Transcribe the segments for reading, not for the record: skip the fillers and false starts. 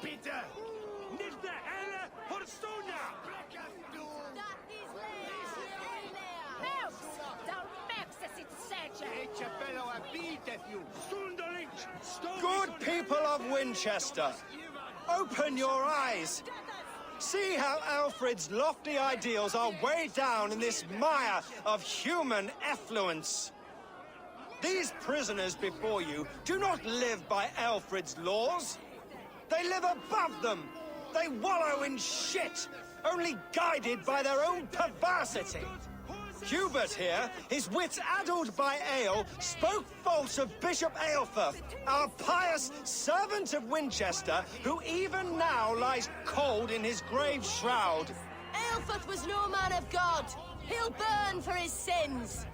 Peter! Nicht der Helle Forstuna! Good people of Winchester, open your eyes. See how Alfred's lofty ideals are weighed down in this mire of human effluence. These prisoners before you do not live by Alfred's laws. They live above them. They wallow in shit, only guided by their own perversity. Hubert here, his wits addled by ale, spoke false of Bishop Aelfirth, our pious servant of Winchester, who even now lies cold in his grave shroud. Aelfirth was no man of God. He'll burn for his sins.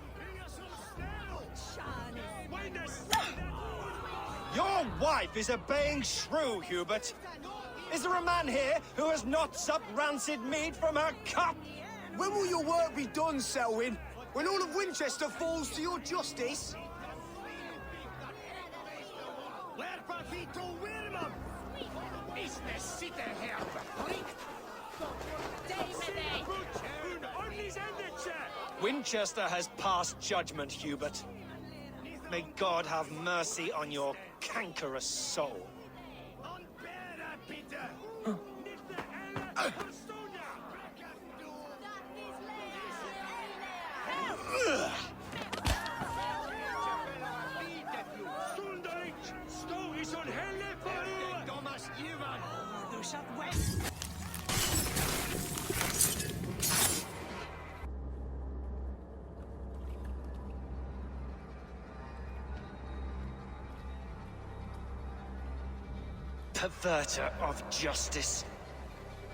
Your wife is a baying shrew, Hubert. Is there a man here who has not supped rancid mead from her cup? When will your work be done, Selwyn? When all of Winchester falls to your justice? Winchester has passed judgment, Hubert. May God have mercy on your cankerous soul. Perverter of justice.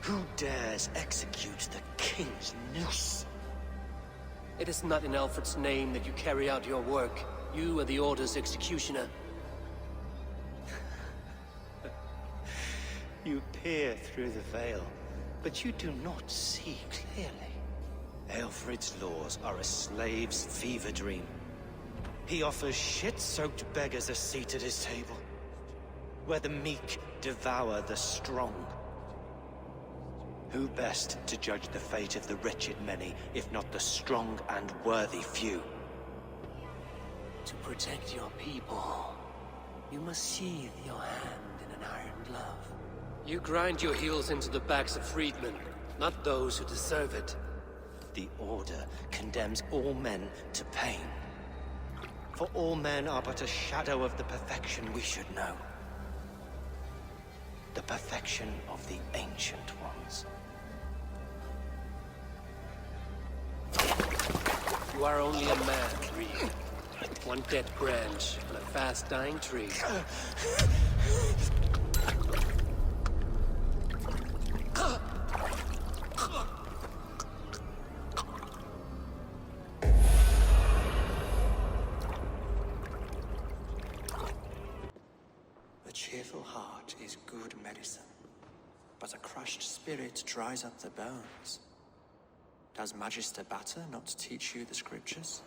Who dares execute the king's noose? It is not in Alfred's name that you carry out your work. You are the Order's executioner. You peer through the veil, but you do not see clearly. Alfred's laws are a slave's fever dream. He offers shit-soaked beggars a seat at his table, where the meek devour the strong. Who best to judge the fate of the wretched many, if not the strong and worthy few? To protect your people, you must sheathe your hand in an iron glove. You grind your heels into the backs of freedmen, not those who deserve it. The Order condemns all men to pain. For all men are but a shadow of the perfection we should know. The perfection of the Ancient Ones. You are only a man, Reed. One dead branch on a fast-dying tree. A cheerful heart is good medicine, but a crushed spirit dries up the bones. Does Magister Batter not teach you the scriptures?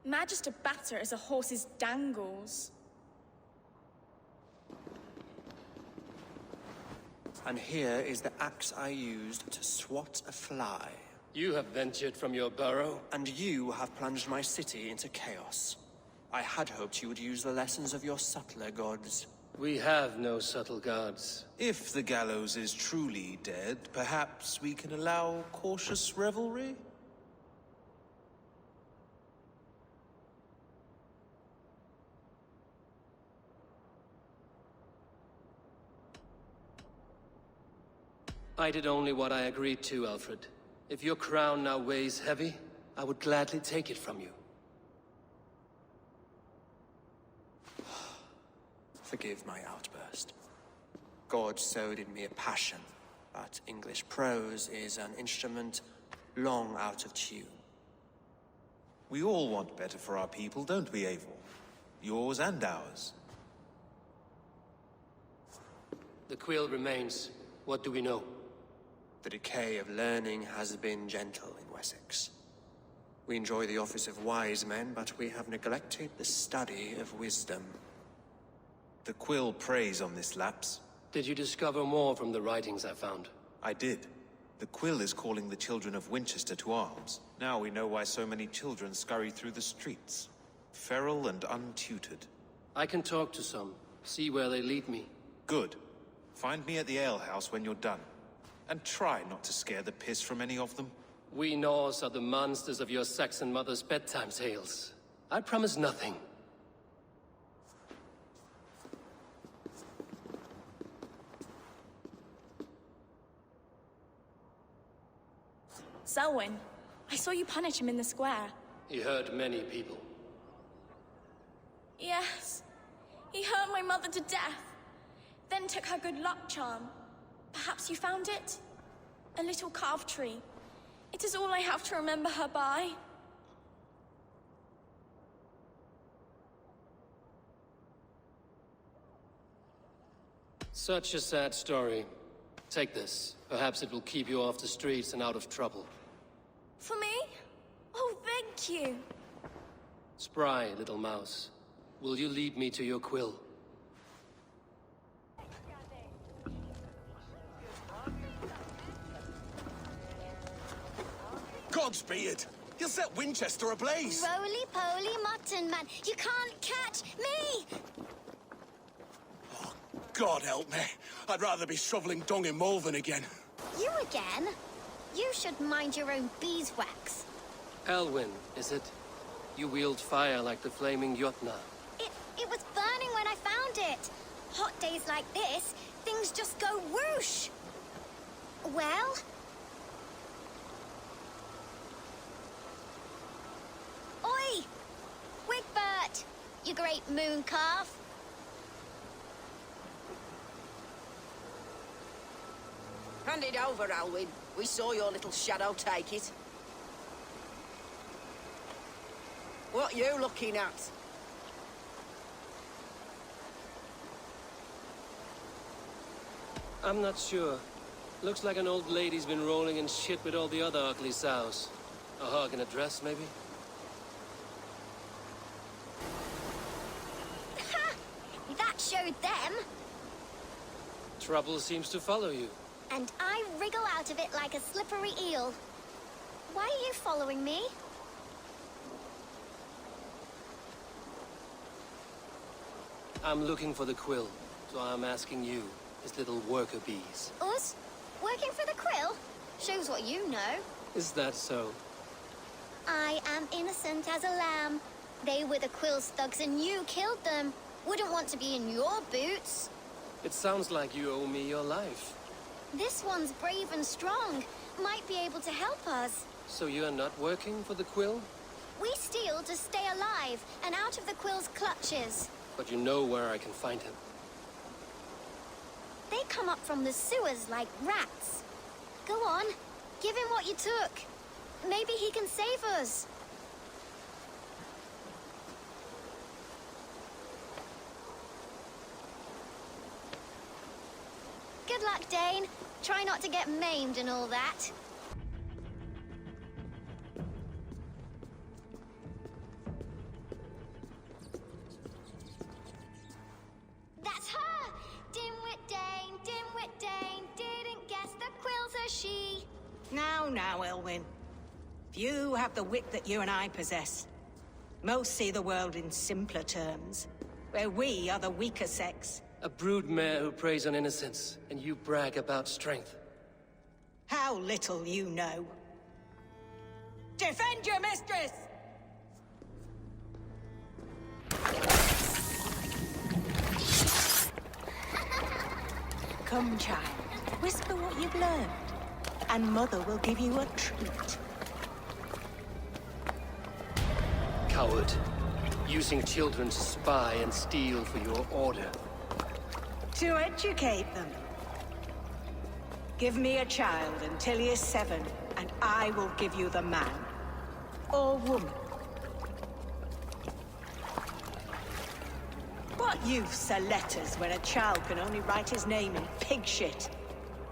Magister Batter is a horse's dangles. And here is the axe I used to swat a fly. You have ventured from your burrow. And you have plunged my city into chaos. I had hoped you would use the lessons of your subtler gods. We have no subtle gods. If the gallows is truly dead, perhaps we can allow cautious revelry? I did only what I agreed to, Alfred. If your crown now weighs heavy, I would gladly take it from you. Forgive my outburst. God sowed in me a passion, but English prose is an instrument long out of tune. We all want better for our people, don't we, Eivor? Yours and ours. The quill remains. What do we know? The decay of learning has been gentle in Wessex. We enjoy the office of wise men, but we have neglected the study of wisdom. The quill preys on this lapse. Did you discover more from the writings I found? I did. The quill is calling the children of Winchester to arms. Now we know why so many children scurry through the streets. Feral and untutored. I can talk to some, see where they lead me. Good. Find me at the alehouse when you're done. And try not to scare the piss from any of them. We Norse are the monsters of your Saxon mother's bedtime tales. I promise nothing. Selwyn, I saw you punish him in the square. He hurt many people. Yes. He hurt my mother to death. Then took her good luck charm. Perhaps you found it? A little carved tree. It is all I have to remember her by. Such a sad story. Take this. Perhaps it will keep you off the streets and out of trouble. For me? Oh, thank you. Spry, little mouse. Will you lead me to your quill? Godspeed! You'll set Winchester ablaze! Roly-poly mutton man, you can't catch me! Oh, God help me. I'd rather be shoveling dung in Malvern again. You again? You should mind your own beeswax. Elwyn, is it? You wield fire like the flaming Jotnar. It was burning when I found it. Hot days like this, things just go whoosh. Well? Oi! Wigbert! You great moon calf. Hand it over, Alwyn. We saw your little shadow take it. What you looking at? I'm not sure. Looks like an old lady's been rolling in shit with all the other ugly sows. A hug and a dress, maybe? Ha! That showed them. Trouble seems to follow you. And I wriggle out of it like a slippery eel. Why are you following me? I'm looking for the quill, so I'm asking you, his little worker bees. Us? Working for the quill? Shows what you know. Is that so? I am innocent as a lamb. They were the quill's thugs and you killed them. Wouldn't want to be in your boots. It sounds like you owe me your life. This one's brave and strong. Might be able to help us. So you're not working for the quill? We steal to stay alive and out of the quill's clutches. But you know where I can find him. They come up from the sewers like rats. Go on, give him what you took. Maybe he can save us. Good luck, Dane. Try not to get maimed and all that. That's her! Dimwit Dane, didn't guess the quill's a she. Now, Elwyn. Few have the wit that you and I possess. Most see the world in simpler terms, where we are the weaker sex. A broodmare who preys on innocence, and you brag about strength. How little you know. Defend your mistress! Come, child. Whisper what you've learned, and Mother will give you a treat. Coward. Using children to spy and steal for your order. To educate them. Give me a child until he is 7, and I will give you the man. Or woman. What use are letters when a child can only write his name in pig shit?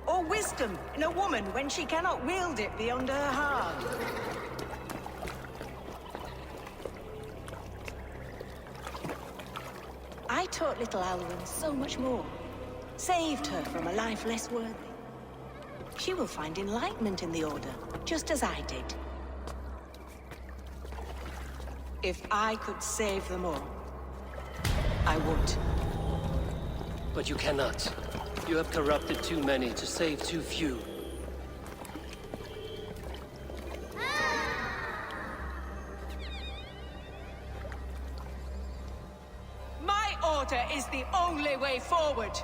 Or wisdom in a woman when she cannot wield it beyond her heart? I taught little Alwyn so much more. saved her from a life less worthy. She will find enlightenment in the Order, just as I did. If I could save them all, I would. But you cannot. You have corrupted too many to save too few. My Order is the only way forward.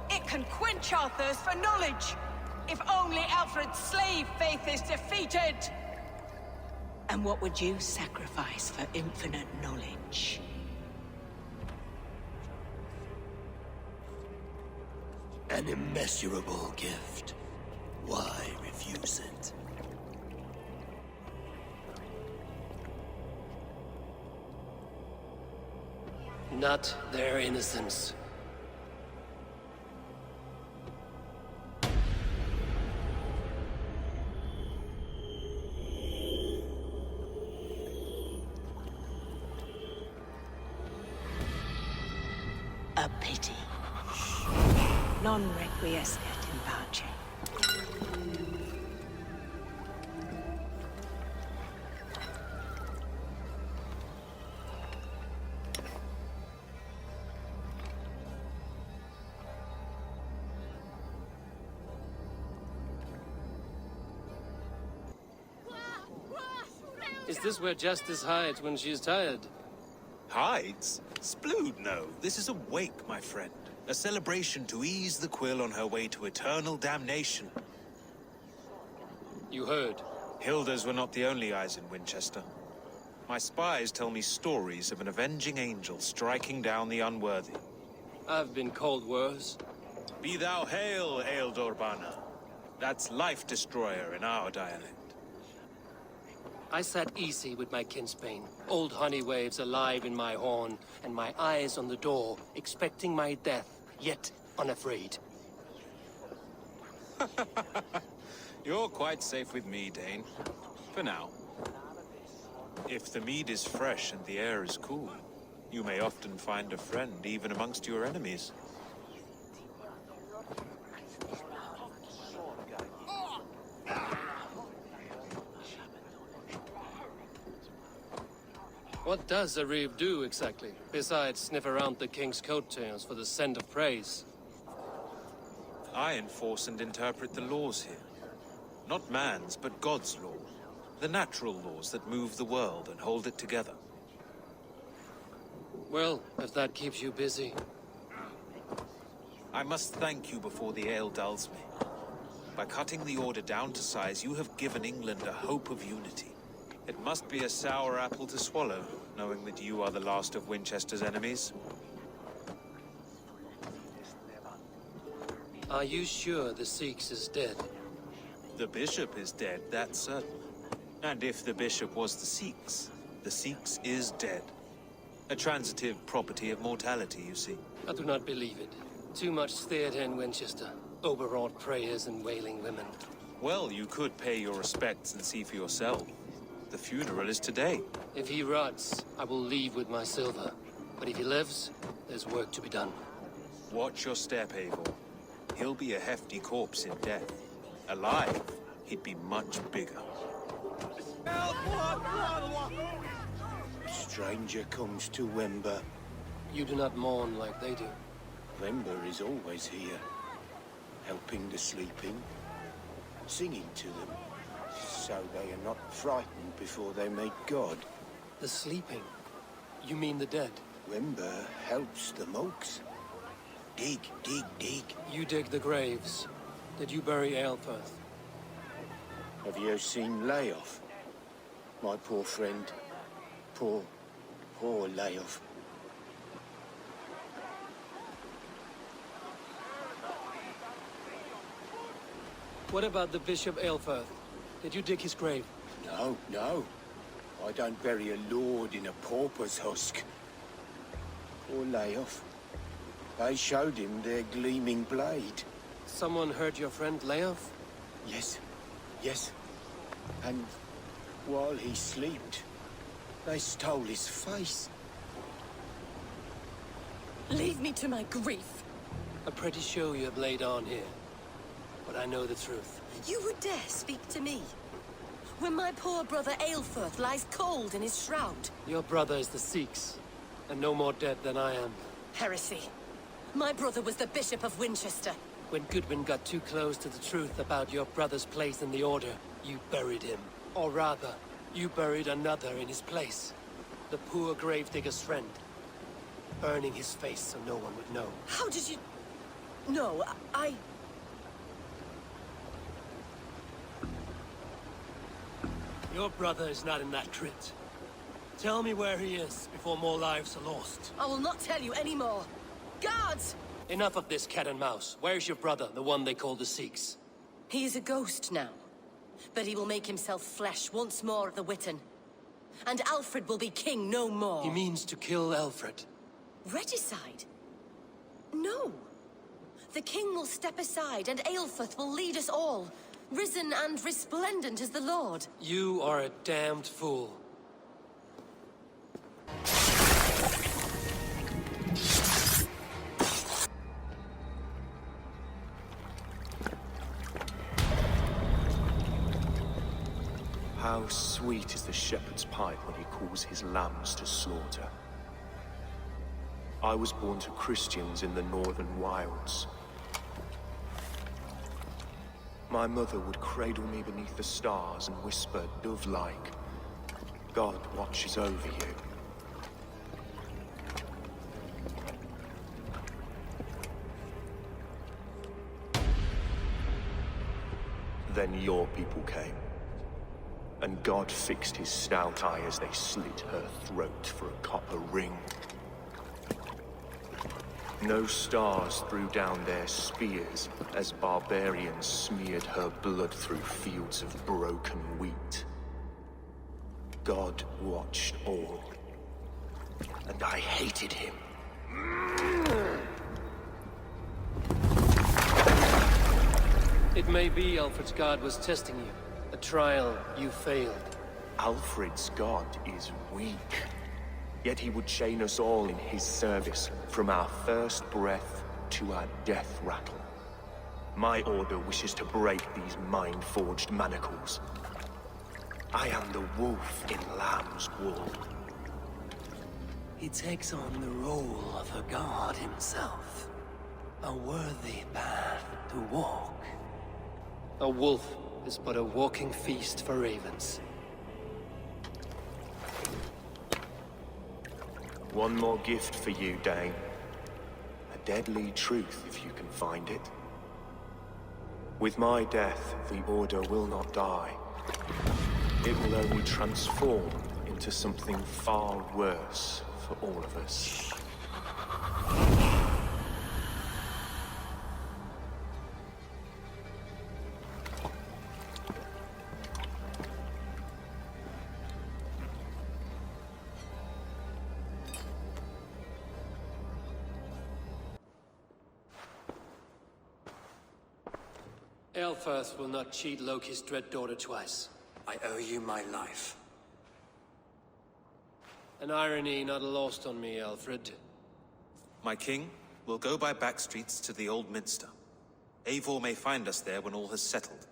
It can quench our thirst for knowledge. If only Alfred's slave faith is defeated! And what would you sacrifice for infinite knowledge? An immeasurable gift. Why refuse it? Not their innocence. A pity. Non requiescat in pace. Is this where Justice hides when she is tired? Hides? Splood, no. This is a wake, my friend. A celebration to ease the Quill on her way to eternal damnation. You heard. Hilda's were not the only eyes in Winchester. My spies tell me stories of an avenging angel striking down the unworthy. I've been called worse. Be thou hail, Ealdorbanna. That's Life Destroyer in our dialect. I sat easy with my kinsbane, old honey waves alive in my horn, and my eyes on the door, expecting my death, yet unafraid. You're quite safe with me, Dane. For now. If the mead is fresh and the air is cool, you may often find a friend even amongst your enemies. What does a reeve do exactly, besides sniff around the king's coattails for the scent of praise? I enforce and interpret the laws here. Not man's, but God's law. The natural laws that move the world and hold it together. Well, if that keeps you busy. I must thank you before the ale dulls me. By cutting the Order down to size, you have given England a hope of unity. It must be a sour apple to swallow, knowing that you are the last of Winchester's enemies. Are you sure the Sikhs is dead? The bishop is dead, that's certain. And if the bishop was the Sikhs is dead. A transitive property of mortality, you see. I do not believe it. Too much theater in Winchester. Overwrought prayers and wailing women. Well, you could pay your respects and see for yourself. The funeral is today. If he rots, I will leave with my silver. But if he lives, there's work to be done. Watch your step, Eivor. He'll be a hefty corpse in death. Alive, he'd be much bigger. A stranger comes to Wember. You do not mourn like they do. Wember is always here, helping the sleeping, singing to them, so they are not frightened before they meet God. The sleeping? You mean the dead? Wember helps the monks. Dig, dig, dig. You dig the graves. Did you bury Aelfirth? Have you seen Layoff? My poor friend. Poor Layoff. What about the Bishop Aelfirth? Did you dig his grave? No. I don't bury a lord in a pauper's husk. Poor Layoff. They showed him their gleaming blade. Someone heard your friend Leof? Yes. And while he slept, they stole his face. Leave me to my grief. I'm pretty sure you have laid on here. But I know the truth. You would dare speak to me? When my poor brother Aelfirth lies cold in his shroud. Your brother is the Sikhs, and no more dead than I am. Heresy. My brother was the Bishop of Winchester. When Goodwin got too close to the truth about your brother's place in the Order, you buried him. Or rather, you buried another in his place. The poor gravedigger's friend. Burning his face so no one would know. How did you... No, I... Your brother is not in that crypt. Tell me where he is before more lives are lost. I will not tell you any more. Guards! Enough of this cat and mouse. Where's your brother, the one they call the Sikhs? He is a ghost now. But he will make himself flesh once more at the Witten. And Alfred will be king no more. He means to kill Alfred. Regicide? No. The king will step aside and Aelfirth will lead us all. Risen and resplendent as the Lord. You are a damned fool. How sweet is the shepherd's pipe when he calls his lambs to slaughter. I was born to Christians in the northern wilds. My mother would cradle me beneath the stars and whisper, dove-like, God watches over you. Then your people came, and God fixed his stout eye as they slit her throat for a copper ring. No stars threw down their spears as barbarians smeared her blood through fields of broken wheat. God watched all, and I hated him. It may be Alfred's god was testing you. A trial you failed. Alfred's god is weak. Yet he would chain us all in his service, from our first breath to our death rattle. My order wishes to break these mind-forged manacles. I am the wolf in lamb's wool. He takes on the role of a god himself. A worthy path to walk. A wolf is but a walking feast for ravens. One more gift for you, Dane. A deadly truth, if you can find it. With my death, the Order will not die. It will only transform into something far worse for all of us. Aelfirth will not cheat Loki's dread daughter twice. I owe you my life. An irony not lost on me, Alfred. My king, we'll go by back streets to the Old Minster. Eivor may find us there when all has settled.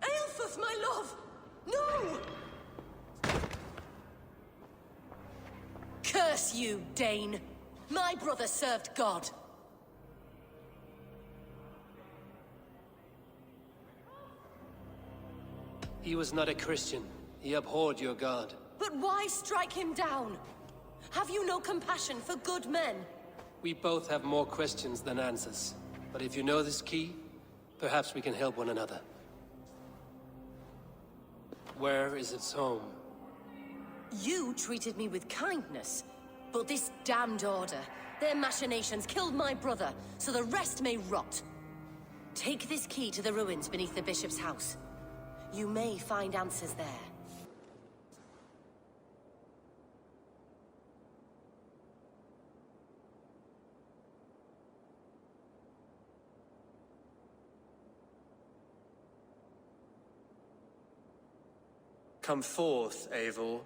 Aelfirth, my love! No! Curse you, Dane! My brother served God. He was not a Christian. He abhorred your god. But why strike him down? Have you no compassion for good men? We both have more questions than answers. But if you know this key, perhaps we can help one another. Where is its home? You treated me with kindness, but this damned Order, their machinations killed my brother, so the rest may rot. Take this key to the ruins beneath the Bishop's house. You may find answers there. Come forth, Eivor.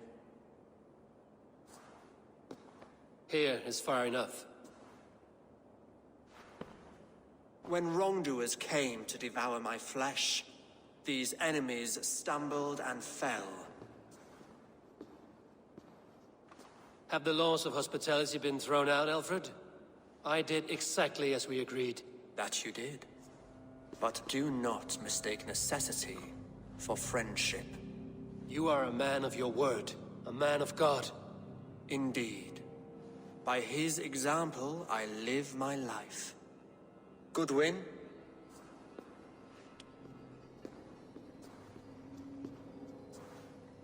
Here is far enough. When wrongdoers came to devour my flesh, these enemies stumbled and fell. Have the laws of hospitality been thrown out, Alfred? I did exactly as we agreed. That you did. But do not mistake necessity for friendship. You are a man of your word, a man of God. Indeed. By his example, I live my life. Goodwin?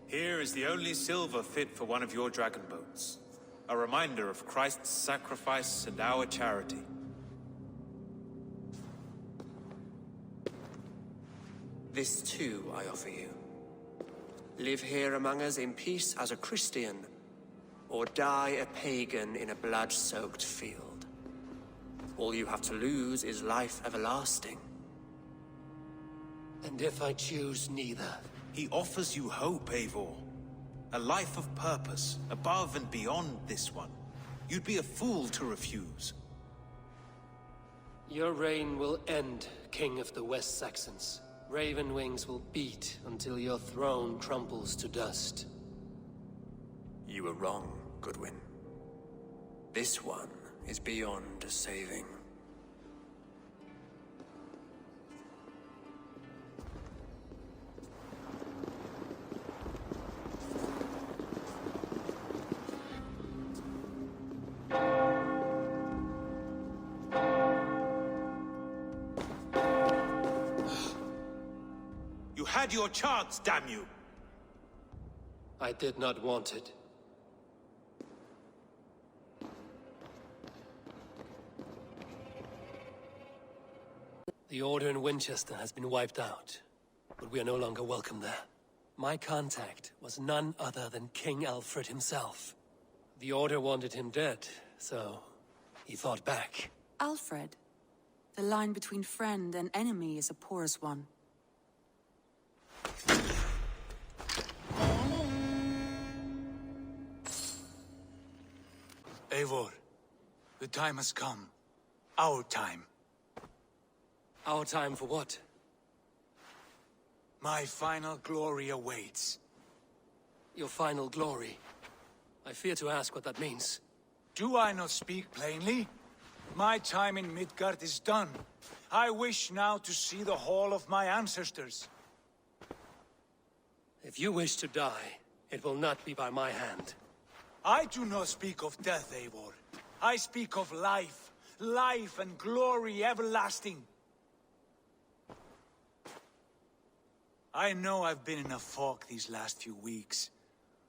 Here is the only silver fit for one of your dragon boats. A reminder of Christ's sacrifice and our charity. This too I offer you. Live here among us in peace as a Christian, or die a pagan in a blood-soaked field. All you have to lose is life everlasting. And if I choose neither? He offers you hope, Eivor. A life of purpose, above and beyond this one. You'd be a fool to refuse. Your reign will end, King of the West Saxons. Raven wings will beat until your throne crumbles to dust. You were wrong, Goodwin. This one is beyond saving. You had your chance, damn you! I did not want it. The Order in Winchester has been wiped out, but we are no longer welcome there. My contact was none other than King Alfred himself. The Order wanted him dead, so he fought back. Alfred? The line between friend and enemy is a porous one. Eivor, the time has come. Our time. Our time for what? My final glory awaits. Your final glory. I fear to ask what that means. Do I not speak plainly? My time in Midgard is done. I wish now to see the hall of my ancestors. If you wish to die, it will not be by my hand. I do not speak of death, Eivor. I speak of life. Life and glory everlasting. I know I've been in a fog these last few weeks.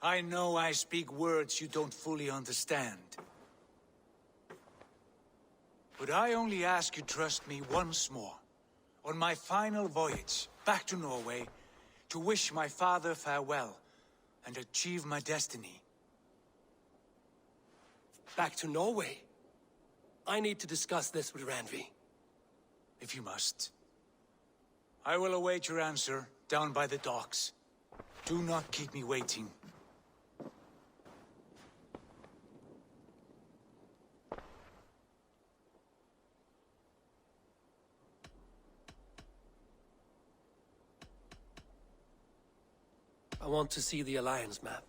I know I speak words you don't fully understand. But I only ask you trust me once more, on my final voyage back to Norway, to wish my father farewell and achieve my destiny. Back to Norway? I need to discuss this with Randvi. If you must. I will await your answer down by the docks. Do not keep me waiting. I want to see the Alliance map.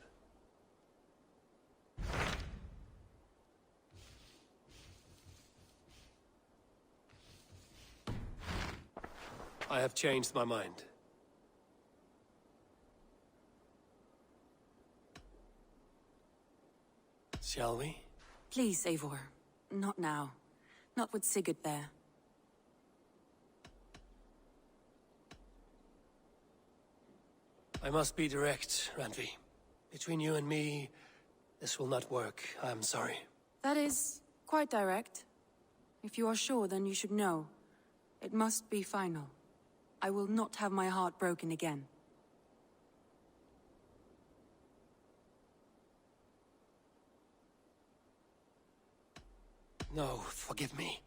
I have changed my mind. Shall we? Please, Eivor. Not now. Not with Sigurd there. I must be direct, Randvi. Between you and me, this will not work. I'm sorry. That is quite direct. If you are sure, then you should know. It must be final. I will not have my heart broken again. No, forgive me.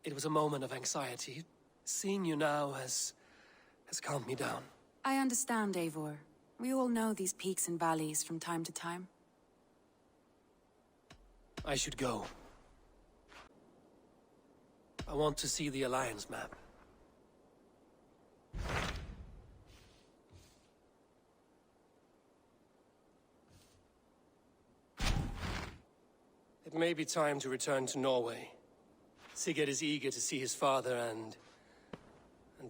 It was a moment of anxiety. Seeing you now has calmed me down. I understand, Eivor. We all know these peaks and valleys from time to time. I should go. I want to see the Alliance map. It may be time to return to Norway. Sigurd is eager to see his father and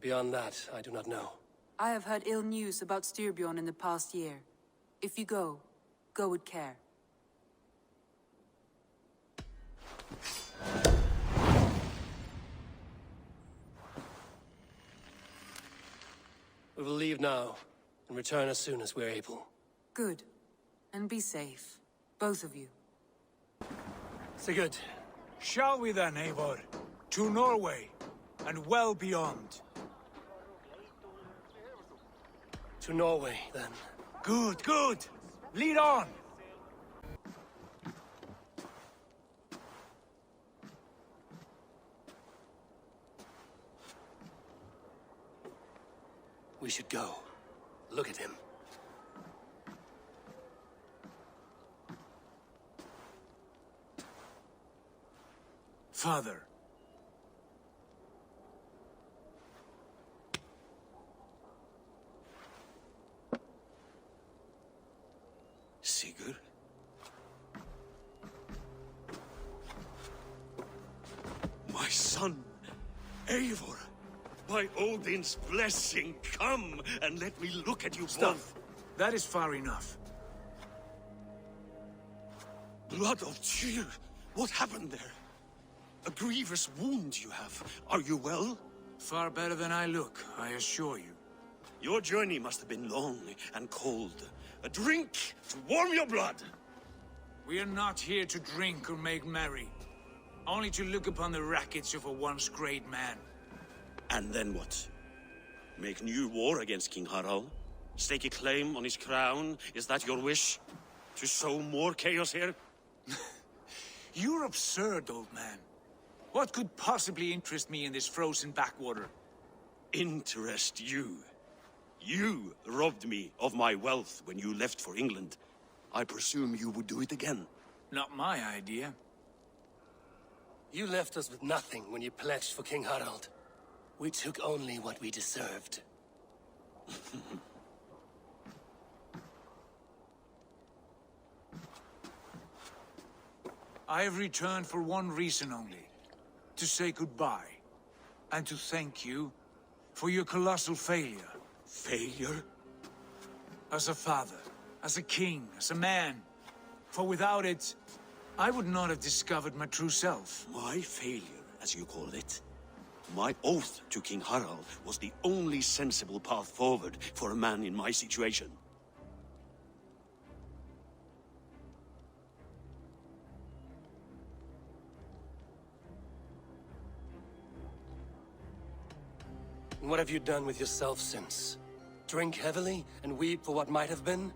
beyond that, I do not know. I have heard ill news about Styrbjorn in the past year. If you go with care. We will leave now, and return as soon as we're able. Good. And be safe. Both of you. Sigurd. Shall we then, Eivor? To Norway, and well beyond. To Norway, then. Good, good! Lead on! We should go. Look at him. Father. Sigurd? My son, Eivor. By Odin's blessing, come and let me look at you both. That is far enough. Blood of Tyr, what happened there? A grievous wound you have. Are you well? Far better than I look, I assure you. Your journey must have been long and cold. A drink to warm your blood. We are not here to drink or make merry. Only to look upon the rackets of a once great man. And then what? Make new war against King Harald? Stake a claim on his crown? Is that your wish? To sow more chaos here? You're absurd, old man. What could possibly interest me in this frozen backwater? Interest you? You robbed me of my wealth when you left for England. I presume you would do it again. Not my idea. You left us with nothing when you pledged for King Harald. We took only what we deserved. I have returned for one reason only. To say goodbye. And to thank you for your colossal failure. Failure? As a father, as a king, as a man. For without it, I would not have discovered my true self. My failure, as you call it? My oath to King Harald was the only sensible path forward for a man in my situation. And what have you done with yourself since? Drink heavily and weep for what might have been?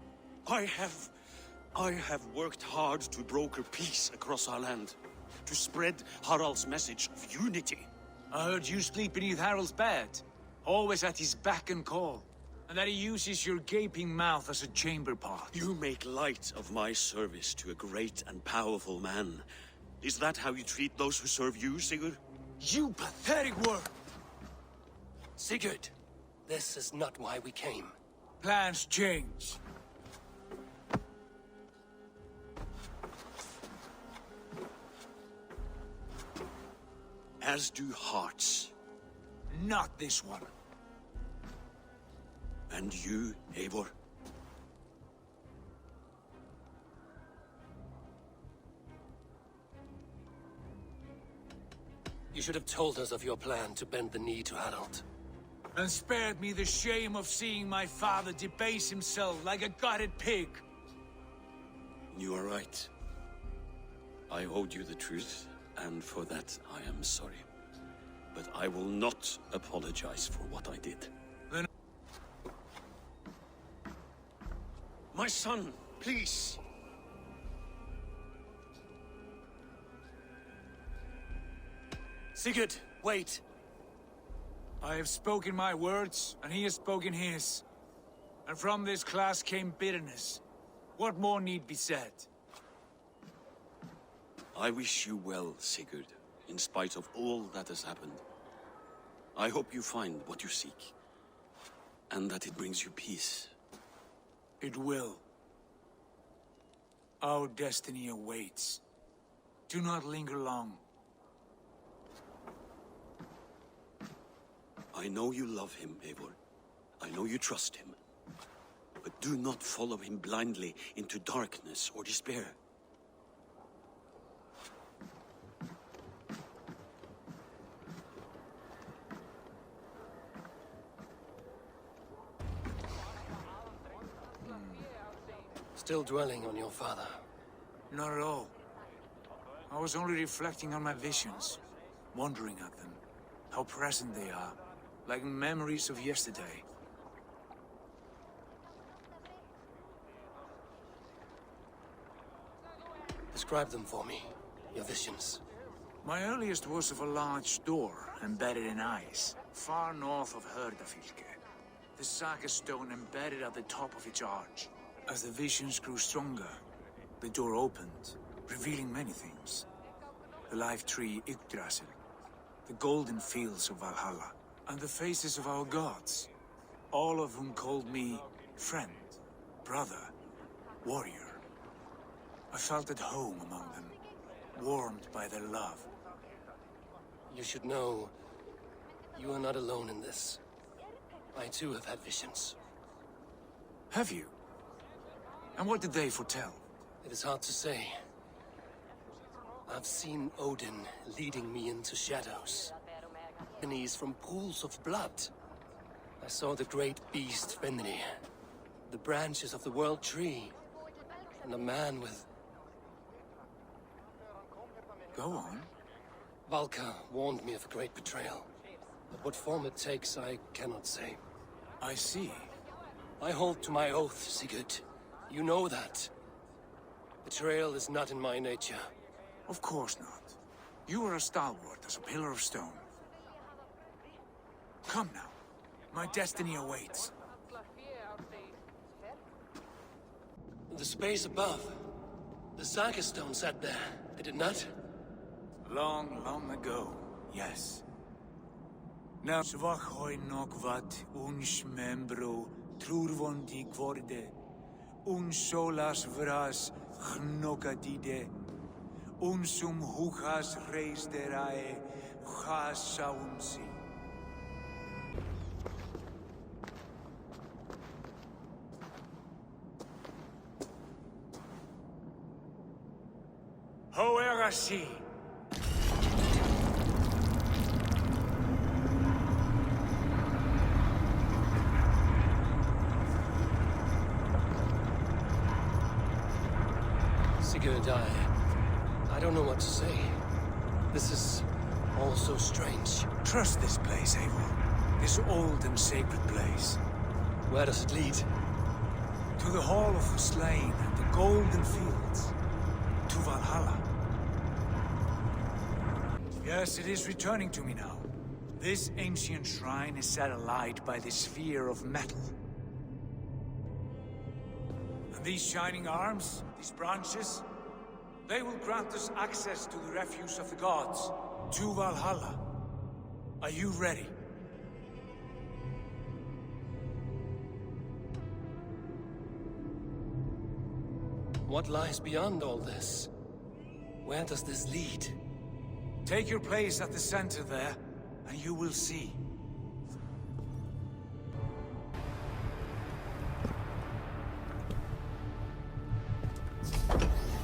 I have worked hard to broker peace across our land. To spread Harald's message of unity. I heard you sleep beneath Harald's bed. Always at his beck and call. And that he uses your gaping mouth as a chamber pot. You make light of my service to a great and powerful man. Is that how you treat those who serve you, Sigurd? You pathetic worm! Sigurd, this is not why we came. Plans change. As do hearts. Not this one. And you, Eivor? You should have told us of your plan to bend the knee to Harald. And spared me the shame of seeing my father debase himself like a gutted pig. You are right. I owed you the truth, and for that I am sorry. But I will not apologize for what I did. Then... My son, please! Sigurd, wait! I have spoken my words, and he has spoken his. And from this clash came bitterness. What more need be said? I wish you well, Sigurd, in spite of all that has happened. I hope you find what you seek, and that it brings you peace. It will. Our destiny awaits. Do not linger long. I know you love him, Eivor. I know you trust him. But do not follow him blindly into darkness or despair. Still dwelling on your father? Not at all. I was only reflecting on my visions, wondering at them. How present they are, like memories of yesterday. Describe them for me, your visions. My earliest was of a large door embedded in ice, far north of Herdafylke. The saga stone embedded at the top of its arch. As the visions grew stronger, the door opened, revealing many things. The life tree Yggdrasil, the golden fields of Valhalla, and the faces of our gods, all of whom called me friend, brother, warrior. I felt at home among them, warmed by their love. You should know, you are not alone in this. I too have had visions. Have you? And what did they foretell? It is hard to say. I've seen Odin leading me into shadows. Beneath from pools of blood. I saw the great beast Fenrir, the branches of the world tree, and a man with... Go on. Valka warned me of a great betrayal. But what form it takes, I cannot say. I see. I hold to my oath, Sigurd. You know that. Betrayal is not in my nature. Of course not. You are as stalwart as a pillar of stone. Come now. My destiny awaits. The space above. The saga stone sat there, did it not? Long, long ago, yes. Now, svachoi nokvat uns membro trurvondi gvorde, solas vras gnokadide, unsum huchas reisderae chasaunsi. Hoerasi. Sigurd, I don't know what to say. This is all so strange. Trust this place, Eivor. This old and sacred place. Where does it lead? To the Hall of the Slain and the Golden Fields. To Valhalla. Yes, it is returning to me now. This ancient shrine is set alight by the sphere of metal. And these shining arms, these branches, they will grant us access to the refuse of the gods, to Valhalla. Are you ready? What lies beyond all this? Where does this lead? Take your place at the center there, and you will see.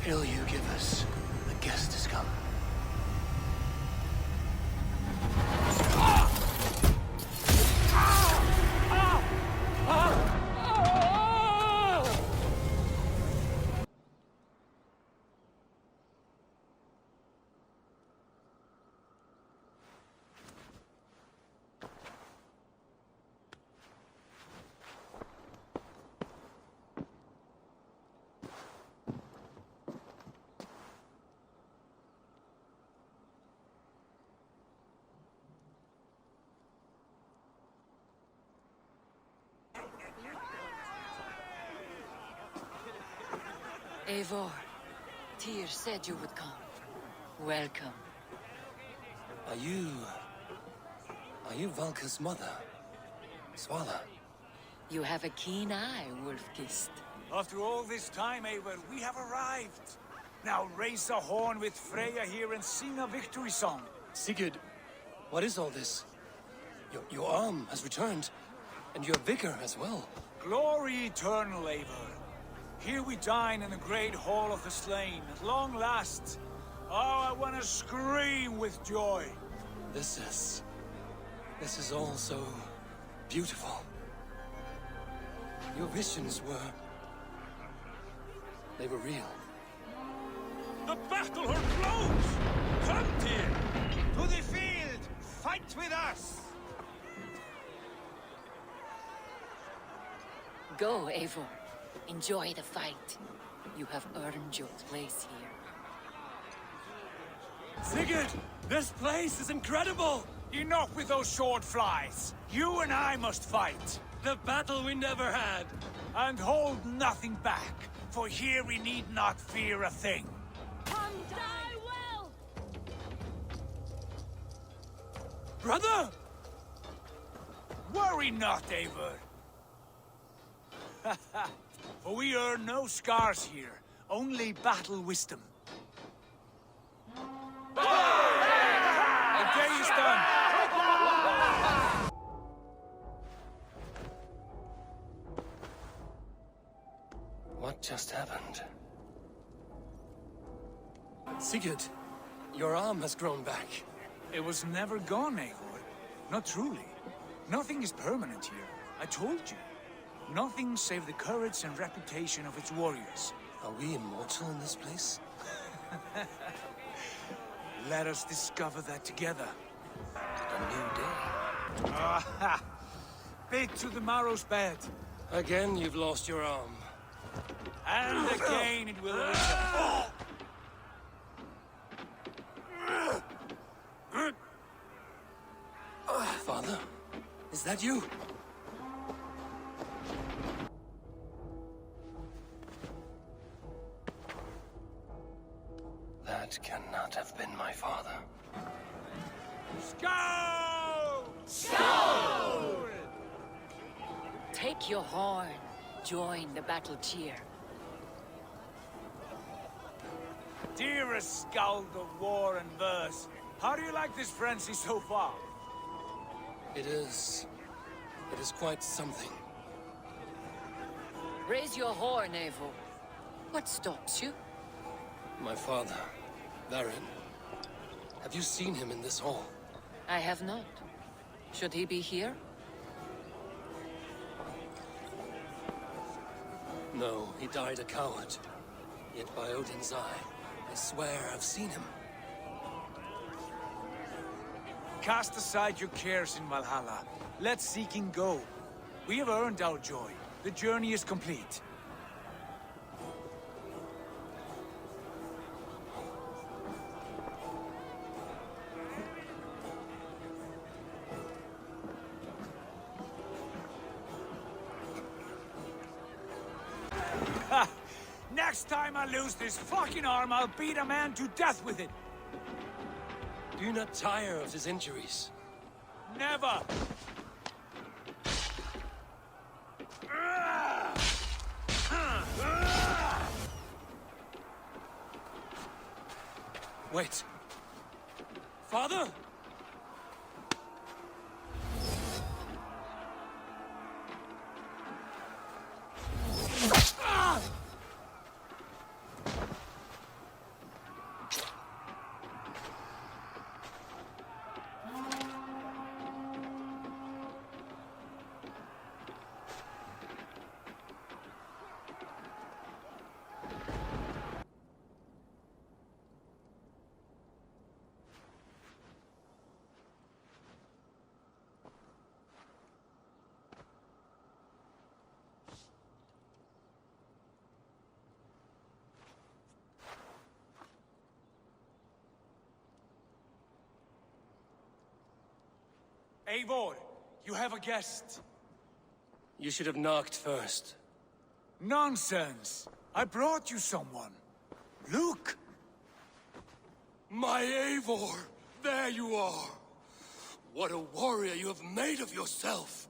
Hail you give us. The guest has come. Eivor, Tyr said you would come. Welcome. Are you Valka's mother? Swala? You have a keen eye, Wolf-Kissed. After all this time, Eivor, we have arrived. Now raise the horn with Freya here and sing a victory song. Sigurd, what is all this? Your arm has returned, and your vigor as well. Glory eternal, Eivor. Here we dine in the great hall of the slain, at long last. Oh, I want to scream with joy. This is all so beautiful. Your visions they were real. The battle hall flows! Come, dear! To the field! Fight with us! Go, Eivor. Enjoy the fight. You have earned your place here. Sigurd! This place is incredible! Enough with those sword flies. You and I must fight. The battle we never had. And hold nothing back, for here we need not fear a thing. Come die well! Brother! Worry not, Eivor. For we earn no scars here, only battle wisdom. And there you stand. What just happened? Sigurd, your arm has grown back. It was never gone, Eivor. Not truly. Nothing is permanent here. I told you. Nothing save the courage and reputation of its warriors. Are we immortal in this place? Let us discover that together. A new day. Aha! Bit to the marrow's bed. Again, you've lost your arm. And again it will return. Father, is that you? That cannot have been my father. Scowl! Scowl! Take your horn. Join the battle cheer. Dearest Skald of war and verse, how do you like this frenzy so far? It is quite something. Raise your horn, Eivor. What stops you? My father, Varin. Have you seen him in this hall? I have not. Should he be here? No, he died a coward. Yet by Odin's eye, I swear I've seen him. Cast aside your cares in Valhalla. Let seeking go. We have earned our joy. The journey is complete. Next time I lose this fucking arm, I'll beat a man to death with it. Do you not tire of his injuries? Never! Wait. Father? Eivor, you have a guest. You should have knocked first. Nonsense! I brought you someone. Look! My Eivor! There you are! What a warrior you have made of yourself!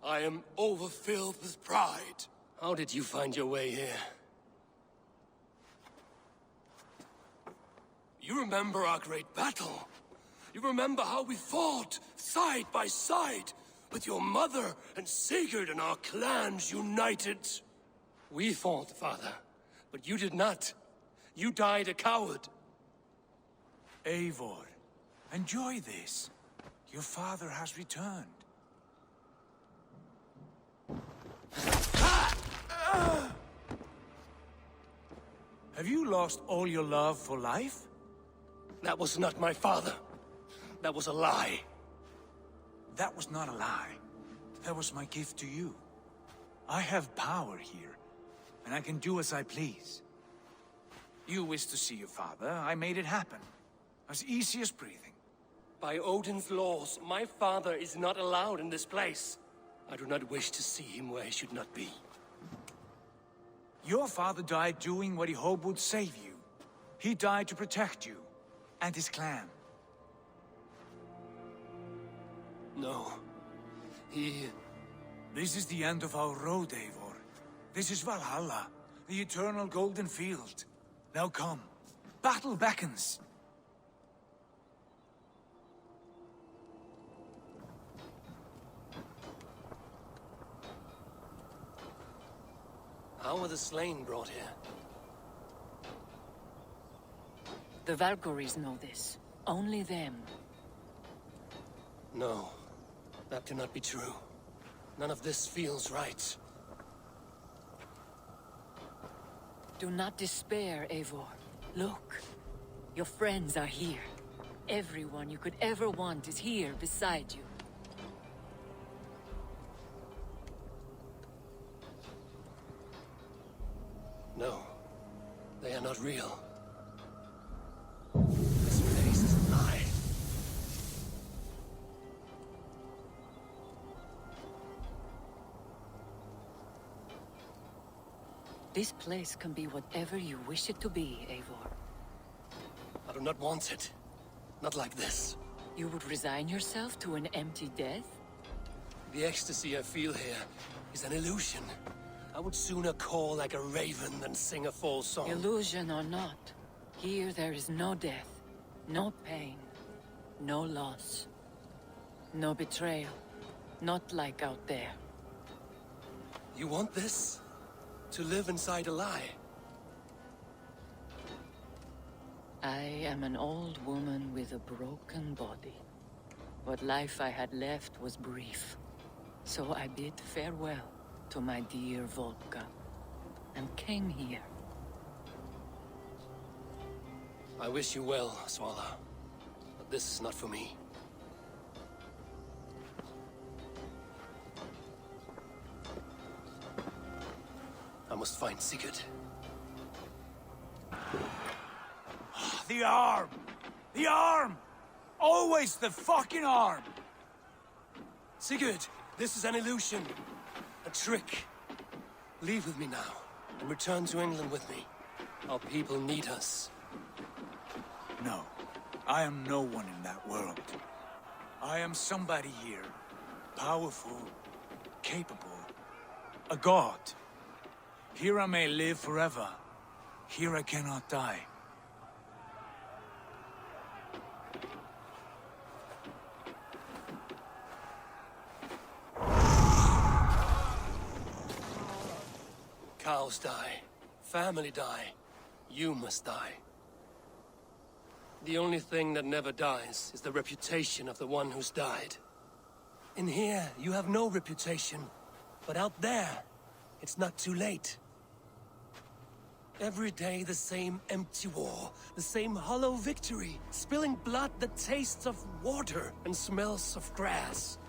I am overfilled with pride. How did you find your way here? You remember our great battle? You remember how we fought, side by side, with your mother and Sigurd and our clans united? We fought, father, but you did not. You died a coward. Eivor, enjoy this. Your father has returned. Have you lost all your love for life? That was not my father. That was a lie. That was not a lie. That was my gift to you. I have power here, and I can do as I please. You wished to see your father, I made it happen. As easy as breathing. By Odin's laws, my father is not allowed in this place. I do not wish to see him where he should not be. Your father died doing what he hoped would save you. He died to protect you, and his clan. No. This is the end of our road, Eivor. This is Valhalla, the eternal golden field. Now come. Battle beckons. How were the slain brought here? The Valkyries know this. Only them. No. That cannot be true. None of this feels right. Do not despair, Eivor. Look. Your friends are here. Everyone you could ever want is here beside you. No. They are not real. This place is a lie. This place can be whatever you wish it to be, Eivor. I do not want it. Not like this. You would resign yourself to an empty death? The ecstasy I feel here is an illusion. I would sooner call like a raven than sing a false song. Illusion or not, here there is no death, no pain, no loss, no betrayal. Not like out there. You want this? To live inside a lie? I am an old woman with a broken body. What life I had left was brief. So I bid farewell to my dear Volka, and came here. I wish you well, Svala. But this is not for me. I must find Sigurd. The arm! The arm! Always the fucking arm! Sigurd, this is an illusion. A trick. Leave with me now, and return to England with me. Our people need us. No. I am no one in that world. I am somebody here. Powerful. Capable. A god. Here I may live forever. Here I cannot die. Cows die. Family die. You must die. The only thing that never dies is the reputation of the one who's died. In here, you have no reputation. But out there, it's not too late. Every day the same empty war, the same hollow victory, spilling blood that tastes of water and smells of grass.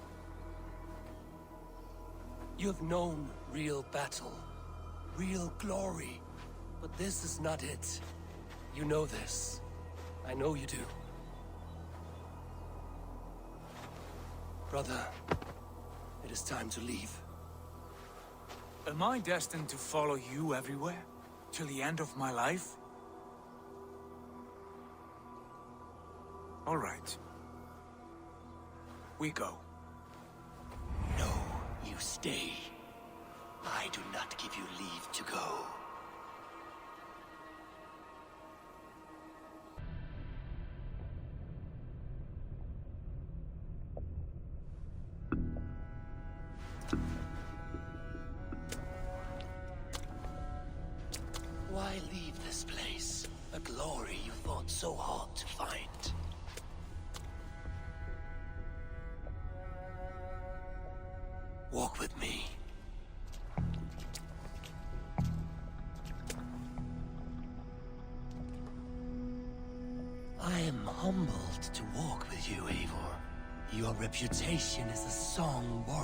You have known real battle, real glory, but this is not it. You know this. I know you do. Brother, it is time to leave. Am I destined to follow you everywhere? Till the end of my life? All right. We go. No, you stay. I do not give you leave to go. Why leave this place? A glory you fought so hard to find. Walk with me. I am humbled to walk with you, Eivor. Your reputation as a song warrior.